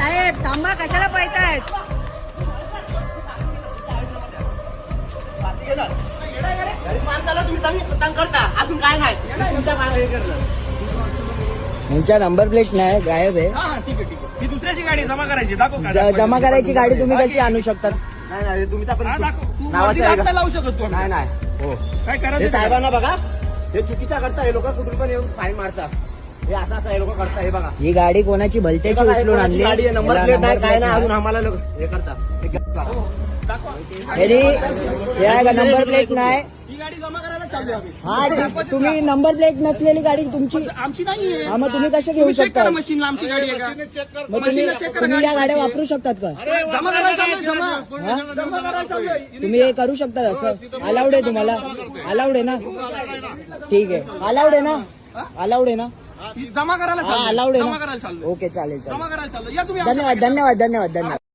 साहेब थांबा, कशाला पळतायत? अजून काय नाही तुमच्या नंबर प्लेट नाही, गायब आहे. ठीक आहे. ही दुसऱ्याची गाडी जमा करायची, दाखव. जमा करायची गाडी तुम्ही कशी आणू शकता? नाही तुमचा पण तू नावाचं आहे का? नाही लावू शकत तू. नाही हो काय हे करायचं साहेबांना बघा, हे चुकीचा करता. हे लोक कुठून पण येऊन फाईन मारतात. हे असं हे लोक करतात. हे बघा, ही गाडी कोणाची भलत्याची उचलून आणली? गाडी नंबर याला प्लेट नाही, number काय plate नाही. नाही. अजून आम्हाला हे करतात. नंबर प्लेट नाही. ही गाडी जमा करायला चालू आहे. हा, तुम्ही नंबर प्लेट नसलेली गाडी तुमची, आमची नाही. हा मग तुम्ही कसे घेऊ शकता? मशीनला आमची गाडी आहे का? मग तुम्ही या गाड्या वापरू शकतात का? जमा करायला चालू आहे, जमा करायला चालू आहे. तुम्ही हे करू शकता असं? अलाउड आहे तुम्हाला? अलाउड आहे ना? ठीक आहे, अलाउड आहे ना? अलाउड आहे ना? ही जमा करायला हा, चालू आहे. अलाउड आहे जमा ना? करायला चालू आहे. ओके, चालेल. जमा करायला चालू आहे. या तुम्ही धन्यवाद.